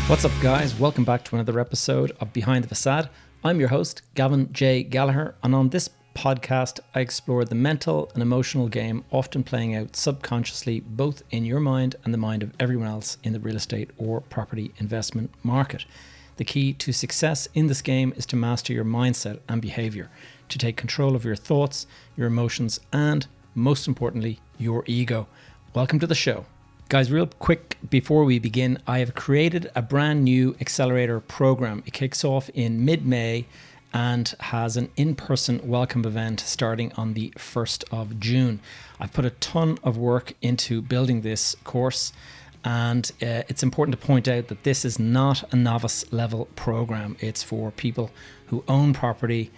What's up, guys? Welcome back to another episode of Behind the Facade. I'm your host, Gavin J. Gallagher, and on this podcast, I explore the mental and emotional game often playing out subconsciously, both in your mind and the mind of everyone else in the real estate or property investment market. The key to success in this game is to master your mindset and behavior, to take control of your thoughts, your emotions, and most importantly, your ego. Welcome to the show. Guys, real quick before we begin, I have created a brand new accelerator program. It kicks off in mid-May and has an in-person welcome event starting on the 1st of June. I've put a ton of work into building this course, and it's important to point out that this is not a novice level program. It's for people who own property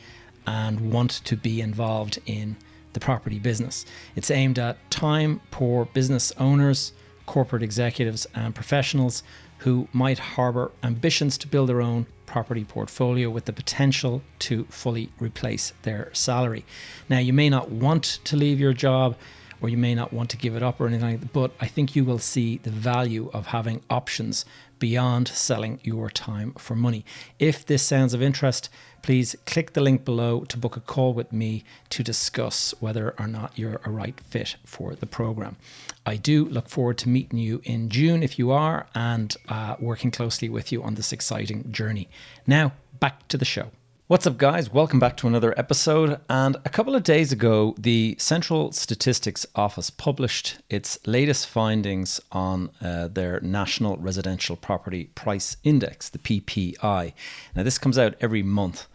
and want to be involved in the property business. It's aimed at time-poor business owners, corporate executives and professionals who might harbour ambitions to build their own property portfolio with the potential to fully replace their salary. Now, you may not want to leave your job, or you may not want to give it up or anything like that, but I think you will see the value of having options beyond selling your time for money. If this sounds of interest, please click the link below to book a call with me to discuss whether or not you're a right fit for the program. I do look forward to meeting you in June if you are, and working closely with you on this exciting journey. Now, back to the show. What's up, guys? Welcome back to another episode. And a couple of days ago, the Central Statistics Office published its latest findings on their National Residential Property Price Index, the PPI. Now, this comes out every month,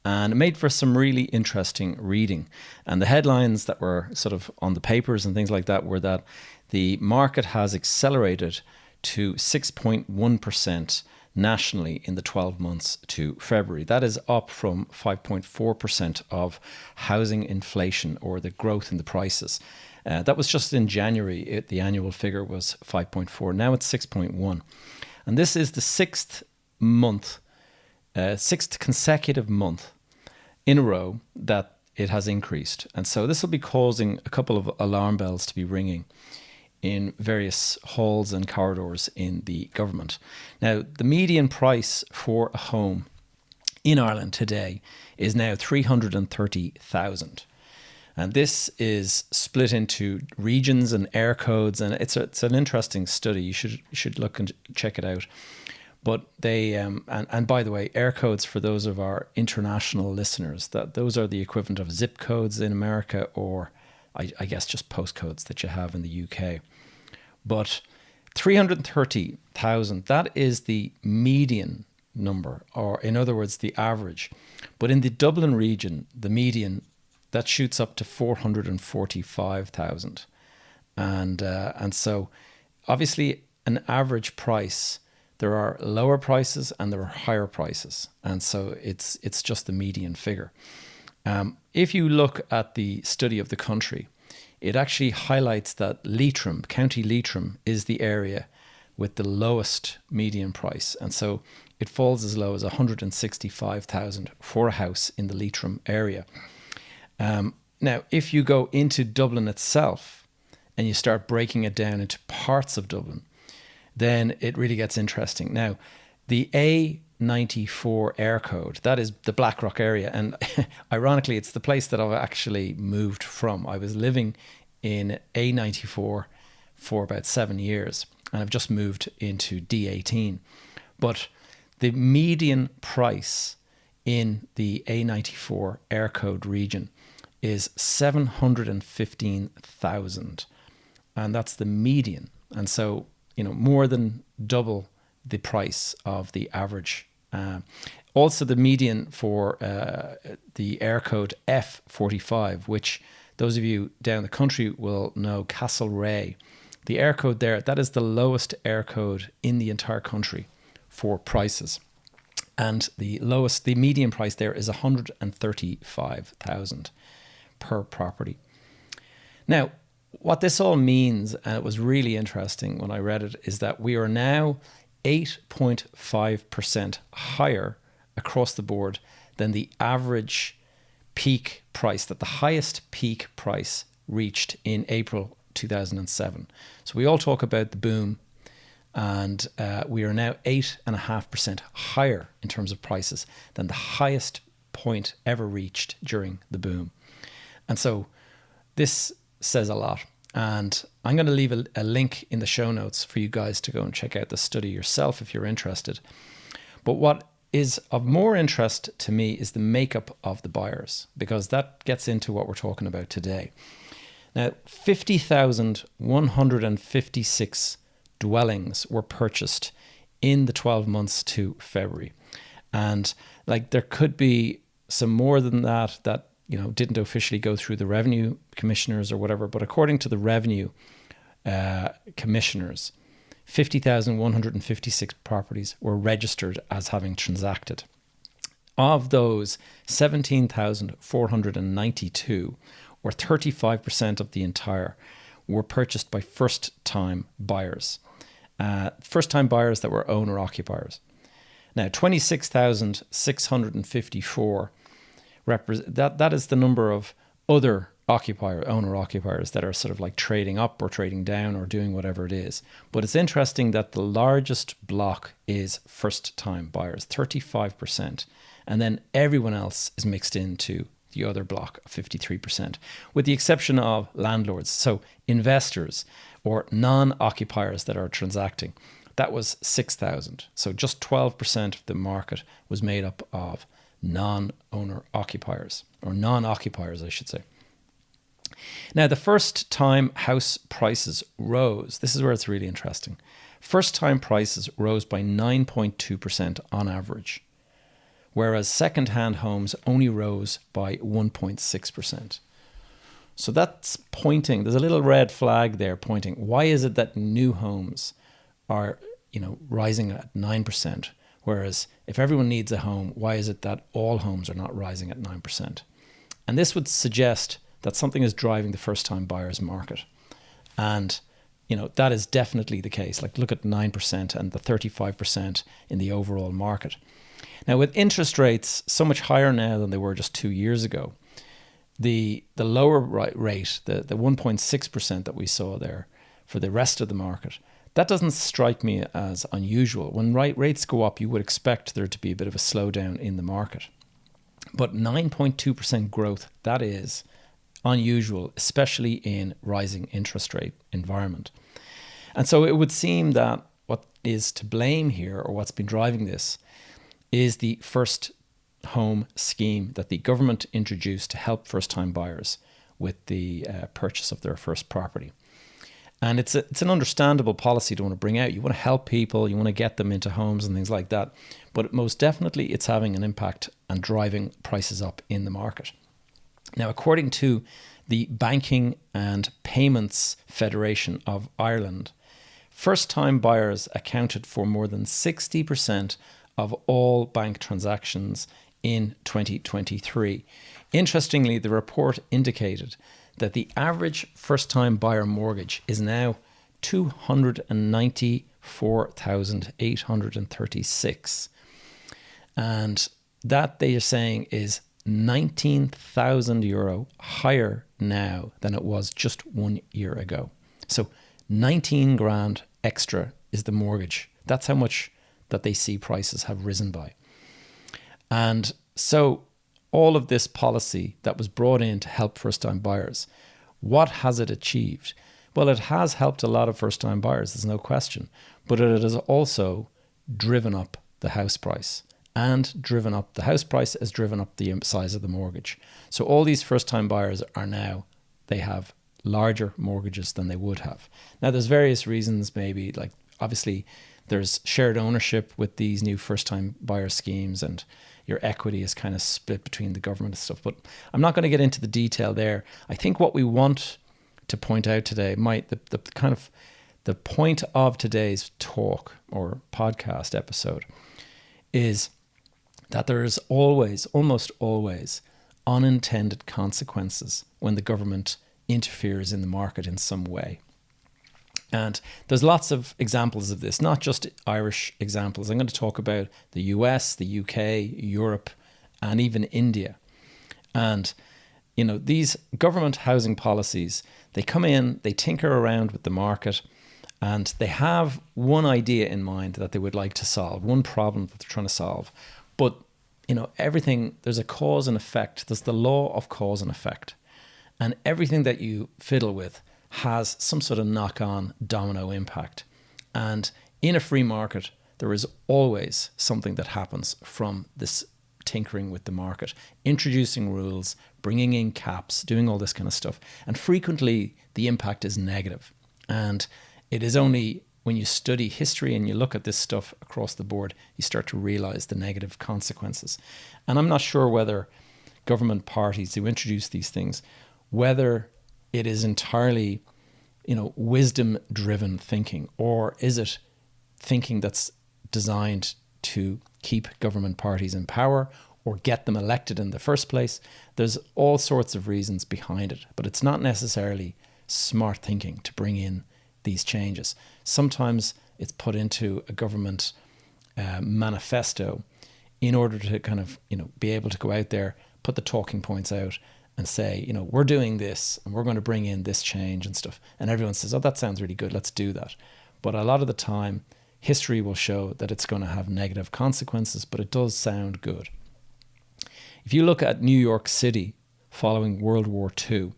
and it made for some really interesting reading. And the headlines that were sort of on the papers and things like that were that the market has accelerated to 6.1% nationally in the 12 months to February. That is up from 5.4% of housing inflation, or the growth in the prices. That was just in January. The annual figure was 5.4. Now it's 6.1. And this is the sixth consecutive month in a row that it has increased. And so this will be causing a couple of alarm bells to be ringing in various halls and corridors in the government. Now, the median price for a home in Ireland today is now 330,000. And this is split into regions and air codes, and it's an interesting study. You should look and check it out. But they and by the way, air codes, for those of our international listeners, that those are the equivalent of zip codes in America, or I guess just postcodes that you have in the UK. But 330,000, that is the median number, or in other words, the average. But in the Dublin region, the median, that shoots up to 445,000. And so obviously an average price, there are lower prices and there are higher prices. And so it's just the median figure. If you look at the study of the country, it actually highlights that Leitrim, County Leitrim, is the area with the lowest median price. And so it falls as low as 165,000 for a house in the Leitrim area. Now, if you go into Dublin itself and you start breaking it down into parts of Dublin, then it really gets interesting. Now, the A94 air code, that is the Blackrock area. And ironically, it's the place that I've actually moved from. I was living in A94 for about 7 years, and I've just moved into D18. But the median price in the A94 air code region is 715,000. And that's the median. And so, more than double the price of the average. Also, the median for the air code F45, which those of you down the country will know, Castlereagh. The air code there, that is the lowest air code in the entire country for prices. And the median price there is 135,000 per property. Now, what this all means, and it was really interesting when I read it, is that we are now 8.5% higher across the board than the average peak price, that the highest peak price reached in April 2007. So we all talk about the boom And we are now 8.5% higher in terms of prices than the highest point ever reached during the boom. And so this says a lot. And I'm going to leave a link in the show notes for you guys to go and check out the study yourself if you're interested. But what is of more interest to me is the makeup of the buyers, because that gets into what we're talking about today. Now, 50,156 dwellings were purchased in the 12 months to February. And like there could be some more than that didn't officially go through the revenue commissioners or whatever, but according to the revenue commissioners, 50,156 properties were registered as having transacted. Of those, 17,492, or 35% of the entire, were purchased by first-time buyers. First-time buyers that were owner-occupiers. Now, 26,654, that is the number of other owner-occupiers that are sort of like trading up or trading down or doing whatever it is. But it's interesting that the largest block is first-time buyers, 35%. And then everyone else is mixed into the other block of 53%, with the exception of landlords. So investors or non-occupiers that are transacting, that was 6,000. So just 12% of the market was made up of non-owner occupiers, or non-occupiers, I should say. Now, the first time house prices rose. This is where it's really interesting. First time prices rose by 9.2% on average, whereas second-hand homes only rose by 1.6%. So that's pointing, there's a little red flag there pointing, why is it that new homes are, rising at 9%? Whereas if everyone needs a home, why is it that all homes are not rising at 9%? And this would suggest that something is driving the first-time buyers market. And, that is definitely the case. Like, look at 9% and the 35% in the overall market. Now, with interest rates so much higher now than they were just 2 years ago, the lower rate, the 1.6% that we saw there for the rest of the market, that doesn't strike me as unusual. When rates go up, you would expect there to be a bit of a slowdown in the market. But 9.2% growth, that is unusual, especially in rising interest rate environment. And so it would seem that what is to blame here, or what's been driving this, is the first home scheme that the government introduced to help first-time buyers with the purchase of their first property. And it's an understandable policy to want to bring out. You want to help people, you want to get them into homes and things like that. But most definitely it's having an impact and driving prices up in the market. Now, according to the Banking and Payments Federation of Ireland, first-time buyers accounted for more than 60% of all bank transactions in 2023. Interestingly, the report indicated that the average first-time buyer mortgage is now $294,836. And that, they are saying, is €19,000 higher now than it was just 1 year ago. So 19 grand extra is the mortgage. That's how much that they see prices have risen by. And so all of this policy that was brought in to help first-time buyers, what has it achieved? Well, it has helped a lot of first-time buyers, there's no question, but it has also driven up the house price. And driven up the house price has driven up the size of the mortgage. So all these first-time buyers they have larger mortgages than they would have. Now, there's various reasons, maybe, like obviously there's shared ownership with these new first-time buyer schemes, and your equity is kind of split between the government and stuff. But I'm not going to get into the detail there. I think what we want to point out today, the point of today's talk or podcast episode, is that there is almost always, unintended consequences when the government interferes in the market in some way. And there's lots of examples of this, not just Irish examples. I'm going to talk about the US, the UK, Europe, and even India. And, these government housing policies, they come in, they tinker around with the market, And they have one idea in mind that they would like to solve, one problem that they're trying to solve. But, everything, there's a cause and effect. There's the law of cause and effect. And everything that you fiddle with has some sort of knock-on domino impact. And in a free market, there is always something that happens from this tinkering with the market, introducing rules, bringing in caps, doing all this kind of stuff. And frequently the impact is negative. And it is only when you study history and you look at this stuff across the board, you start to realize the negative consequences. And I'm not sure whether government parties who introduce these things, whether it is entirely, wisdom-driven thinking, or is it thinking that's designed to keep government parties in power or get them elected in the first place. There's all sorts of reasons behind it, but it's not necessarily smart thinking to bring in these changes. Sometimes it's put into a government manifesto in order to kind of, be able to go out there, put the talking points out and say, we're doing this and we're going to bring in this change and stuff. And everyone says, oh, that sounds really good, let's do that. But a lot of the time, history will show that it's going to have negative consequences, but it does sound good. If you look at New York City following World War II,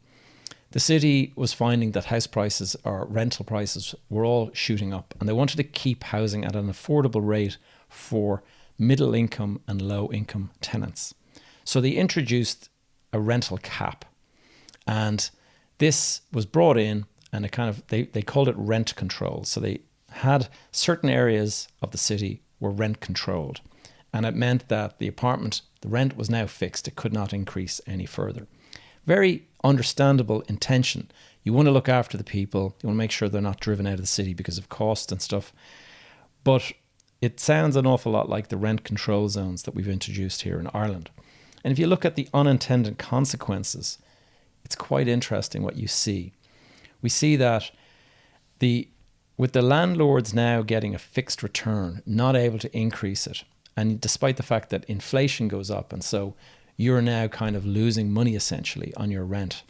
the city was finding that house prices or rental prices were all shooting up, and they wanted to keep housing at an affordable rate for middle income and low income tenants. So they introduced a rental cap, and this was brought in, and it kind of they called it rent control. So they had certain areas of the city were rent controlled, and it meant that the rent was now fixed. It could not increase any further. Very understandable intention. You want to look after the people. You want to make sure they're not driven out of the city because of cost and stuff. But it sounds an awful lot like the rent control zones that we've introduced here in Ireland. And if you look at the unintended consequences, it's quite interesting what you see. We see that with the landlords now getting a fixed return, not able to increase it, and despite the fact that inflation goes up, and so you're now kind of losing money essentially on your rent,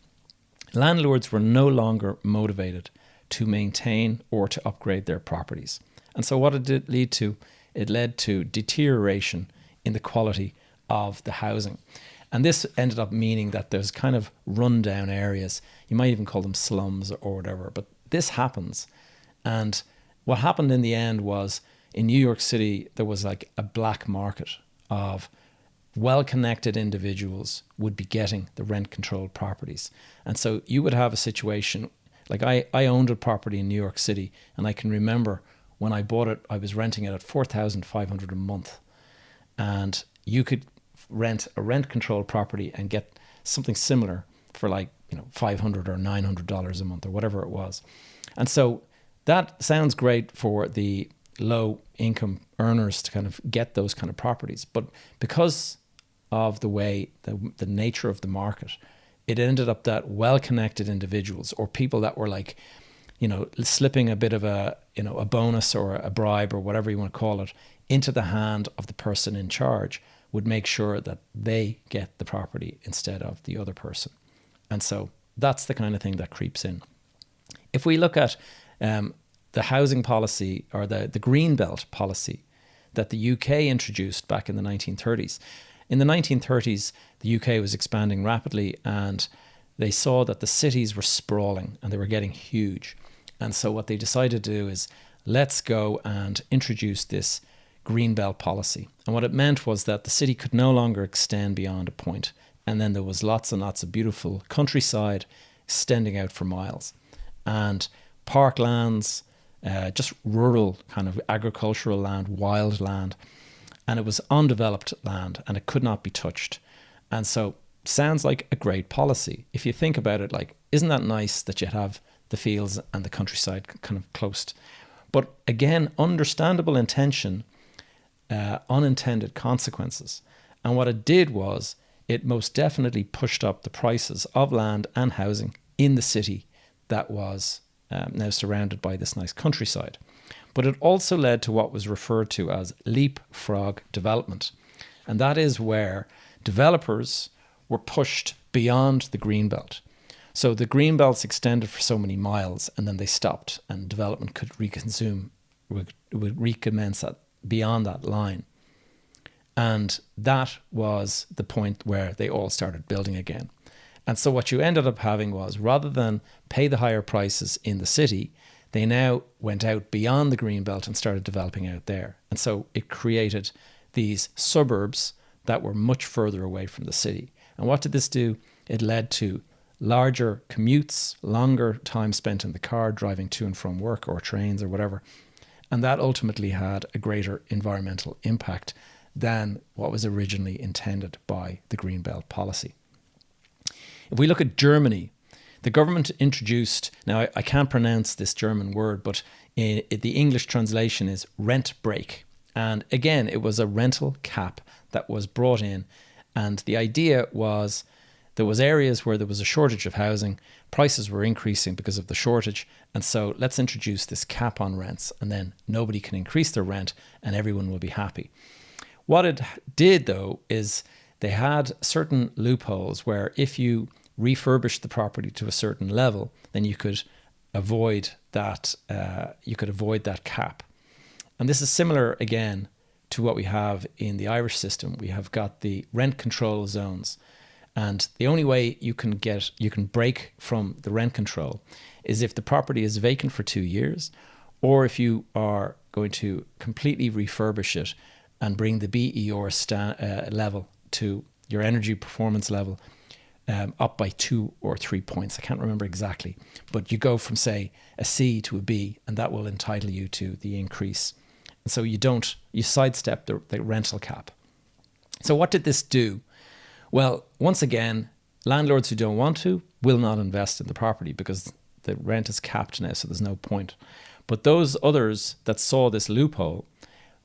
landlords were no longer motivated to maintain or to upgrade their properties. And so what it did lead to, it led to deterioration in the quality of the housing. And this ended up meaning that there's kind of rundown areas. You might even call them slums or whatever, but this happens. And what happened in the end was in New York City, there was like a black market of well-connected individuals would be getting the rent-controlled properties. And so you would have a situation, like I owned a property in New York City, and I can remember when I bought it, I was renting it at $4,500 a month. And you could rent a rent-controlled property and get something similar for like, $500 or $900 a month or whatever it was. And so that sounds great for the low income earners to kind of get those kind of properties. But because of the way, the nature of the market, it ended up that well-connected individuals or people that were like, slipping a bit of a bonus or a bribe or whatever you want to call it into the hand of the person in charge would make sure that they get the property instead of the other person. And so that's the kind of thing that creeps in. If we look at the housing policy or the green belt policy that the UK introduced back in the 1930s. In the 1930s, the UK was expanding rapidly, and they saw that the cities were sprawling and they were getting huge. And so what they decided to do is, let's go and introduce this green belt policy. And what it meant was that the city could no longer extend beyond a point. And then there was lots and lots of beautiful countryside extending out for miles. And parklands, just rural kind of agricultural land, wild land. And it was undeveloped land and it could not be touched. And so sounds like a great policy. If you think about it, like, isn't that nice that you have the fields and the countryside kind of close? But again, understandable intention, unintended consequences. And what it did was it most definitely pushed up the prices of land and housing in the city that was now surrounded by this nice countryside. But it also led to what was referred to as leapfrog development. And that is where developers were pushed beyond the greenbelt. So the green belts extended for so many miles, and then they stopped, and development could would recommence beyond that line. And that was the point where they all started building again. And so what you ended up having was, rather than pay the higher prices in the city, they now went out beyond the greenbelt and started developing out there. And so it created these suburbs that were much further away from the city. And what did this do? It led to larger commutes, longer time spent in the car driving to and from work, or trains or whatever. And that ultimately had a greater environmental impact than what was originally intended by the Greenbelt policy. If we look at Germany, the government introduced, now I can't pronounce this German word, but the English translation is rent brake. And again, it was a rental cap that was brought in. And the idea was there was areas where there was a shortage of housing, prices were increasing because of the shortage. And so let's introduce this cap on rents, and then nobody can increase their rent and everyone will be happy. What it did, though, is they had certain loopholes where if you refurbished the property to a certain level, then you could avoid that. That cap. And this is similar again to what we have in the Irish system. We have got the rent control zones, and the only way you can break from the rent control is if the property is vacant for 2 years, or if you are going to completely refurbish it and bring the BER level to your energy performance level up by 2 or 3 points. I can't remember exactly, but you go from, say, a C to a B, and that will entitle you to the increase. And so you sidestep the rental cap. So what did this do? Well, once again, landlords who don't want to will not invest in the property because the rent is capped now, so there's no point. But those others that saw this loophole,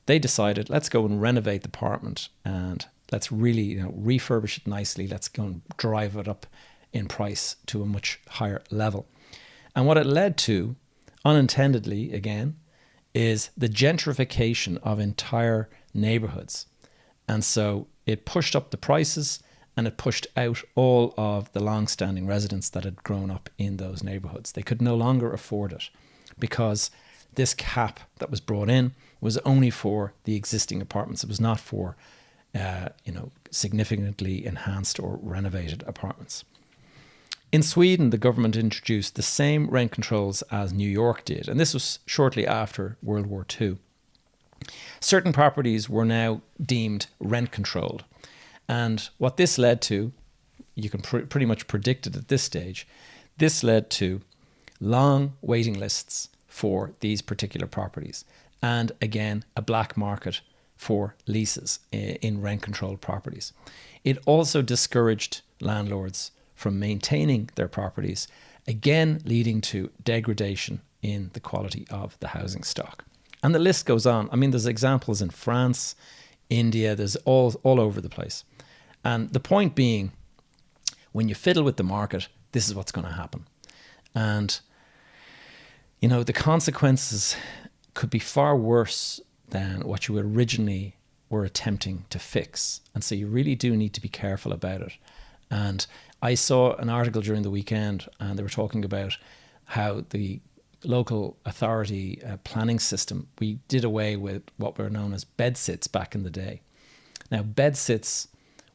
they decided, let's go and renovate the apartment and let's really refurbish it nicely. Let's go and drive it up in price to a much higher level. And what it led to, unintendedly again, is the gentrification of entire neighborhoods. And so it pushed up the prices and it pushed out all of the long-standing residents that had grown up in those neighborhoods. They could no longer afford it because this cap that was brought in was only for the existing apartments. It was not for, significantly enhanced or renovated apartments. In Sweden, the government introduced the same rent controls as New York did, and this was shortly after World War II. Certain properties were now deemed rent controlled, and what this led to, you can pretty much predict it at this stage, this led to long waiting lists for these particular properties, and again, a black market for leases in rent controlled properties. It also discouraged landlords from maintaining their properties, again leading to degradation in the quality of the housing stock. And the list goes on. I mean, there's examples in France, India, there's all over the place. And the point being, when you fiddle with the market, this is what's going to happen. And, the consequences could be far worse than what you originally were attempting to fix. And so you really do need to be careful about it. And I saw an article during the weekend, and they were talking about how the local authority planning system, we did away with what were known as bedsits back in the day. Now, bedsits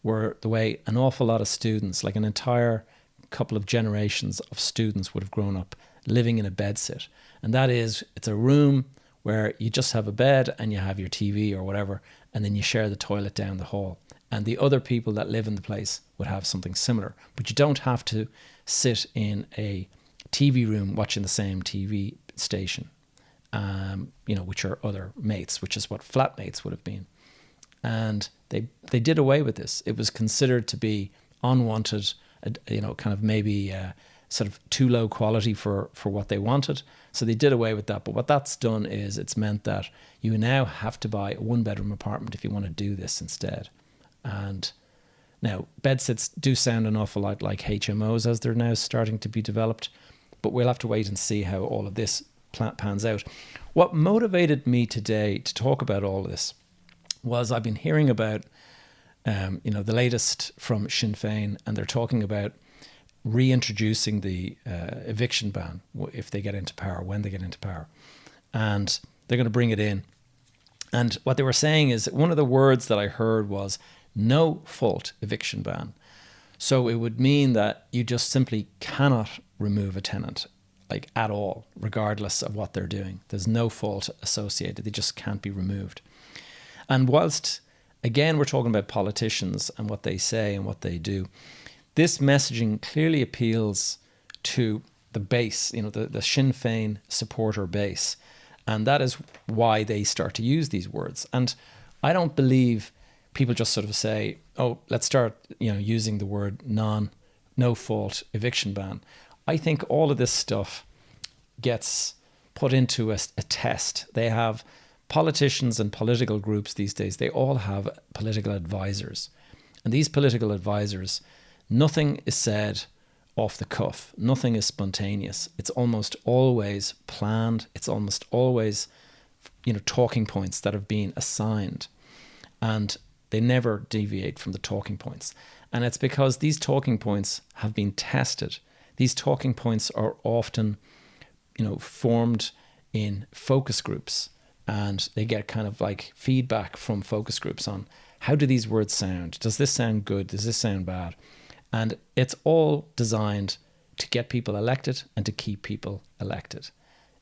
were the way an awful lot of students, like an entire couple of generations of students, would have grown up living in a bedsit. And that is, it's a room where you just have a bed and you have your TV or whatever, and then you share the toilet down the hall. And the other people that live in the place would have something similar. But you don't have to sit in a TV room watching the same TV station, which are other mates, which is what flatmates would have been. And they did away with this. It was considered to be unwanted, kind of maybe sort of too low quality for what they wanted. So they did away with that. But what that's done is it's meant that you now have to buy a 1-bedroom apartment if you want to do this instead. And now bedsits do sound an awful lot like HMOs as they're now starting to be developed, but we'll have to wait and see how all of this pans out. What motivated me today to talk about all this was I've been hearing about, the latest from Sinn Féin, and they're talking about reintroducing the eviction ban if they get into power, when they get into power. And they're going to bring it in. And what they were saying is one of the words that I heard was no fault eviction ban. So it would mean that you just simply cannot remove a tenant, like at all, regardless of what they're doing. There's no fault associated. They just can't be removed. And whilst, again, we're talking about politicians and what they say and what they do, this messaging clearly appeals to the base, the Sinn Féin supporter base. And that is why they start to use these words. And I don't believe people just sort of say, oh, let's start, using the word no fault eviction ban. I think all of this stuff gets put into a test. They have politicians and political groups these days. They all have political advisors. And these political advisors, nothing is said off the cuff. Nothing is spontaneous. It's almost always planned. It's almost always, talking points that have been assigned. And they never deviate from the talking points. And it's because these talking points have been tested. These talking points are often, formed in focus groups. And they get kind of like feedback from focus groups on how do these words sound? Does this sound good? Does this sound bad? And it's all designed to get people elected and to keep people elected.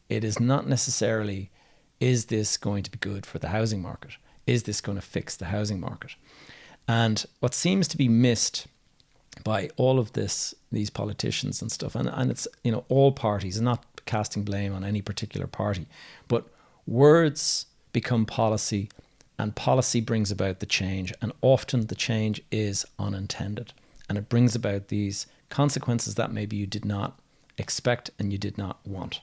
It is not necessarily, is this going to be good for the housing market? Is this going to fix the housing market? And what seems to be missed by all of these politicians and stuff, and it's, all parties, and not casting blame on any particular party, but words become policy, and policy brings about the change, and often the change is unintended. And it brings about these consequences that maybe you did not expect and you did not want.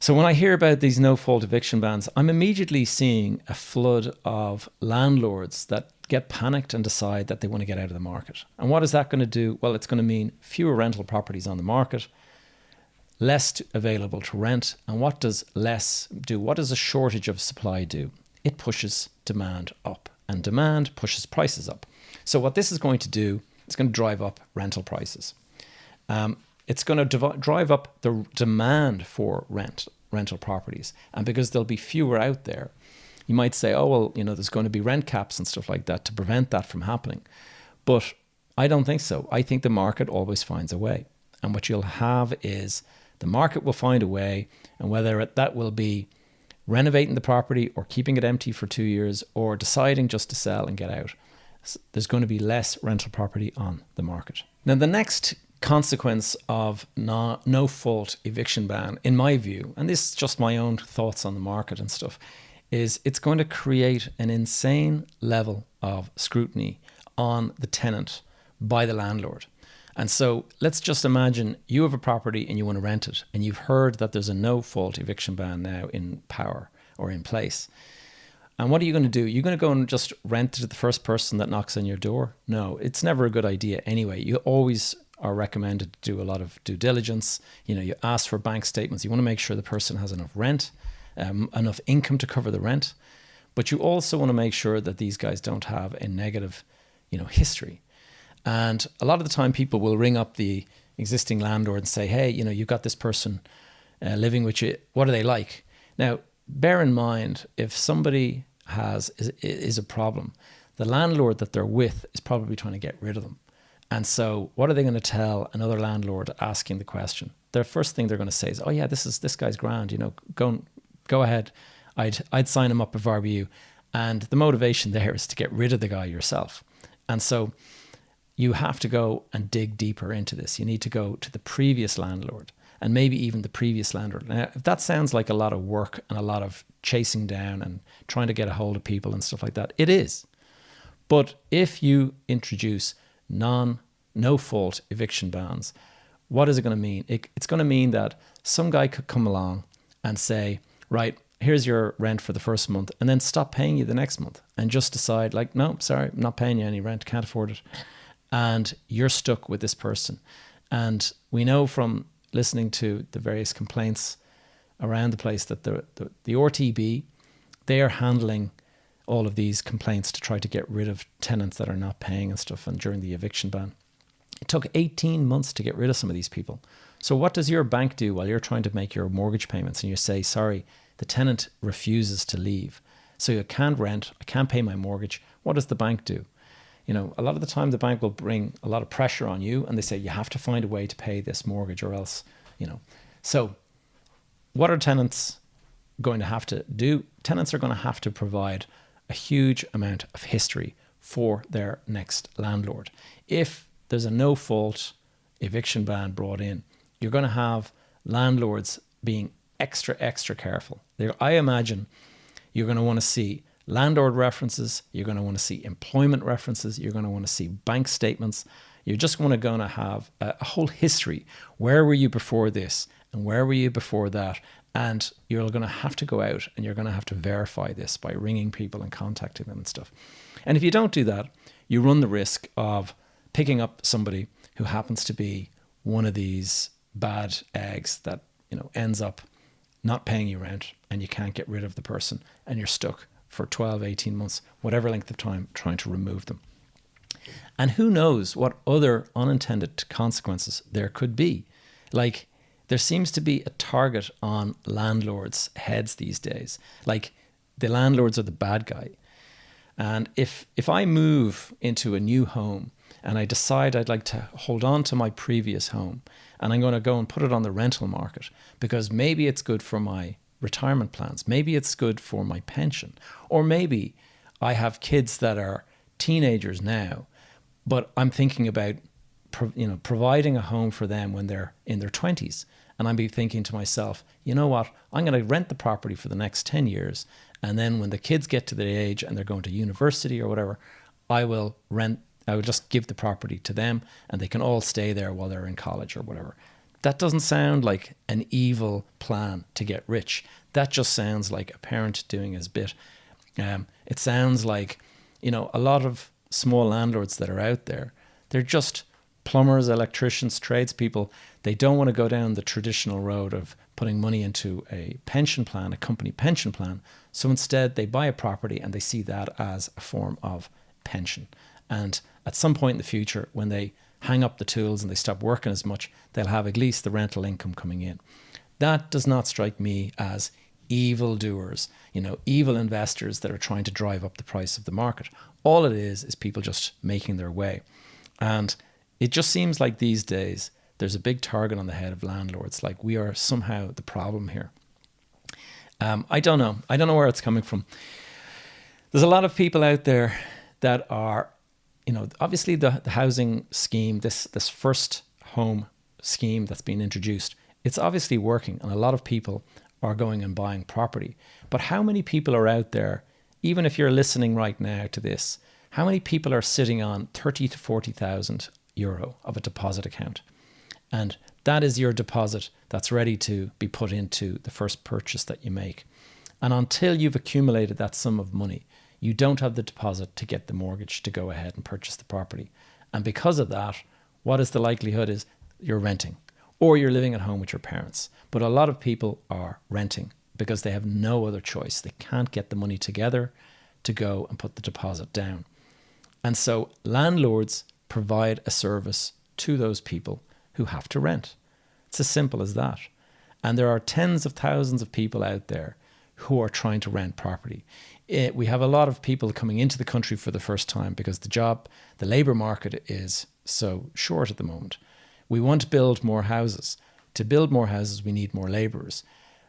So when I hear about these no-fault eviction bans, I'm immediately seeing a flood of landlords that get panicked and decide that they want to get out of the market. And what is that going to do? Well, it's going to mean fewer rental properties on the market, less available to rent. And what does less do? What does a shortage of supply do? It pushes demand up, and demand pushes prices up. So what this is going to do, it's going to drive up rental prices. It's going to drive up the demand for rental properties. And because there'll be fewer out there, you might say, oh, well, there's going to be rent caps and stuff like that to prevent that from happening. But I don't think so. I think the market always finds a way. And what you'll have is the market will find a way, and whether that will be renovating the property or keeping it empty for 2 years or deciding just to sell and get out, there's going to be less rental property on the market. Now, the next consequence of no fault eviction ban, in my view, and this is just my own thoughts on the market and stuff, is it's going to create an insane level of scrutiny on the tenant by the landlord. And so let's just imagine you have a property and you want to rent it, and you've heard that there's a no fault eviction ban now in power or in place. And what are you going to do? You're going to go and just rent to the first person that knocks on your door? No, it's never a good idea anyway. You always are recommended to do a lot of due diligence. You ask for bank statements. You want to make sure the person has enough rent, enough income to cover the rent. But you also want to make sure that these guys don't have a negative, history. And a lot of the time people will ring up the existing landlord and say, hey, you've got this person living with you. What are they like? Now, bear in mind, if somebody is a problem, the landlord that they're with is probably trying to get rid of them. And so what are they going to tell another landlord asking the question? The first thing they're going to say is, oh yeah, this guy's grand, go ahead. I'd sign him up if I were you. And the motivation there is to get rid of the guy yourself. And so you have to go and dig deeper into this. You need to go to the previous landlord and maybe even the previous landlord. Now, if that sounds like a lot of work and a lot of chasing down and trying to get a hold of people and stuff like that, it is. But if you introduce no fault eviction bans, what is it going to mean? It's going to mean that some guy could come along and say, right, here's your rent for the first month, and then stop paying you the next month and just decide like, no, sorry, I'm not paying you any rent, can't afford it. And you're stuck with this person. And we know from listening to the various complaints around the place that the RTB, they are handling all of these complaints to try to get rid of tenants that are not paying and stuff, and during the eviction ban. It took 18 months to get rid of some of these people. So what does your bank do while you're trying to make your mortgage payments and you say, sorry, the tenant refuses to leave, so you can't rent, I can't pay my mortgage? What does the bank do? You know, a lot of the time the bank will bring a lot of pressure on you and they say, you have to find a way to pay this mortgage or else, you know. So what are tenants going to have to do? Tenants are going to have to provide a huge amount of history for their next landlord. If there's a no-fault eviction ban brought in, you're going to have landlords being extra careful. I imagine you're going to want to see landlord references, you're going to want to see employment references, you're going to want to see bank statements. You're just going to have a whole history. Where were you before this? And where were you before that? And you're going to have to go out and you're going to have to verify this by ringing people and contacting them and stuff. And if you don't do that, you run the risk of picking up somebody who happens to be one of these bad eggs that, you know, ends up not paying you rent and you can't get rid of the person and you're stuck for 12, 18 months, whatever length of time, trying to remove them. And who knows what other unintended consequences there could be. Like, there seems to be a target on landlords' heads these days. Like, the landlords are the bad guy. And if I move into a new home and I decide I'd like to hold on to my previous home and I'm going to go and put it on the rental market because maybe it's good for my retirement plans, maybe it's good for my pension, or maybe I have kids that are teenagers now, but I'm thinking about providing a home for them when they're in their 20s. And I'd be thinking to myself, you know what, I'm going to rent the property for the next 10 years. And then when the kids get to their age and they're going to university or whatever, I will just give the property to them and they can all stay there while they're in college or whatever. That doesn't sound like an evil plan to get rich. That just sounds like a parent doing his bit. It sounds like, a lot of small landlords that are out there, they're just plumbers, electricians, tradespeople. They don't want to go down the traditional road of putting money into a pension plan, a company pension plan. So instead they buy a property and they see that as a form of pension. And at some point in the future, when they hang up the tools and they stop working as much, they'll have at least the rental income coming in. That does not strike me as evildoers, evil investors that are trying to drive up the price of the market. All it is people just making their way. And it just seems like these days there's a big target on the head of landlords. Like we are somehow the problem here. I don't know. I don't know where it's coming from. There's a lot of people out there that are, obviously the housing scheme, this first home scheme that's been introduced, it's obviously working and a lot of people are going and buying property. But how many people are out there, even if you're listening right now to this, how many people are sitting on 30 to 40,000 euro of a deposit account? And that is your deposit that's ready to be put into the first purchase that you make. And until you've accumulated that sum of money, you don't have the deposit to get the mortgage to go ahead and purchase the property. And because of that, what is the likelihood is you're renting or you're living at home with your parents. But a lot of people are renting because they have no other choice. They can't get the money together to go and put the deposit down. And so landlords provide a service to those people who have to rent. It's as simple as that. And there are tens of thousands of people out there who are trying to rent property. We have a lot of people coming into the country for the first time because the labor market is so short at the moment. We want to build more houses. To build more houses, we need more laborers.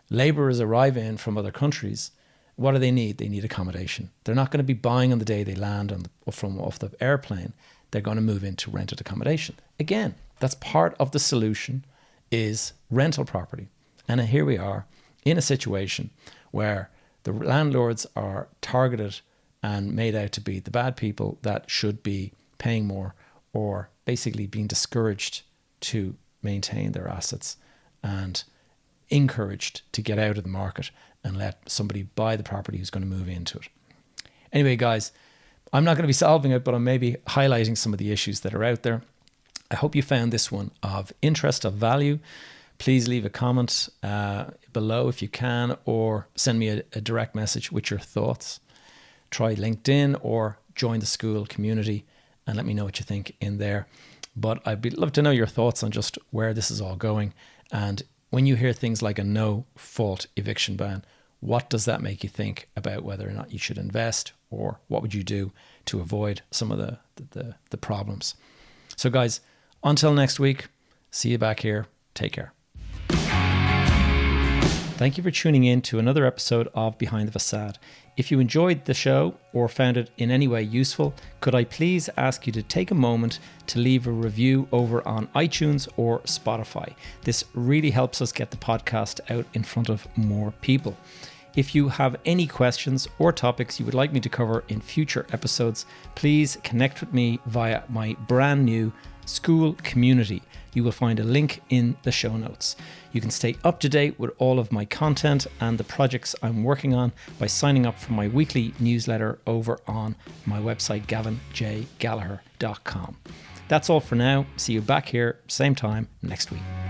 Laborers arrive in from other countries. What do they need? They need accommodation. They're not going to be buying on the day they land off the airplane. They're going to move into rented accommodation. Again, that's part of the solution is rental property. And here we are in a situation where the landlords are targeted and made out to be the bad people that should be paying more or basically being discouraged to maintain their assets and encouraged to get out of the market and let somebody buy the property who's going to move into it. Anyway, guys, I'm not going to be solving it, but I'm maybe highlighting some of the issues that are out there. I hope you found this one of interest, of value. Please leave a comment below if you can, or send me a direct message with your thoughts. Try LinkedIn or join the school community and let me know what you think in there. But I'd love to know your thoughts on just where this is all going. And when you hear things like a no fault eviction ban, what does that make you think about whether or not you should invest, or what would you do to avoid some of the problems? So guys, until next week, see you back here. Take care. Thank you for tuning in to another episode of Behind the Facade. If you enjoyed the show or found it in any way useful, could I please ask you to take a moment to leave a review over on iTunes or Spotify? This really helps us get the podcast out in front of more people. If you have any questions or topics you would like me to cover in future episodes, please connect with me via my brand new school community. You will find a link in the show notes. You can stay up to date with all of my content and the projects I'm working on by signing up for my weekly newsletter over on my website, gavinjgallagher.com. That's all for now. See you back here, same time next week.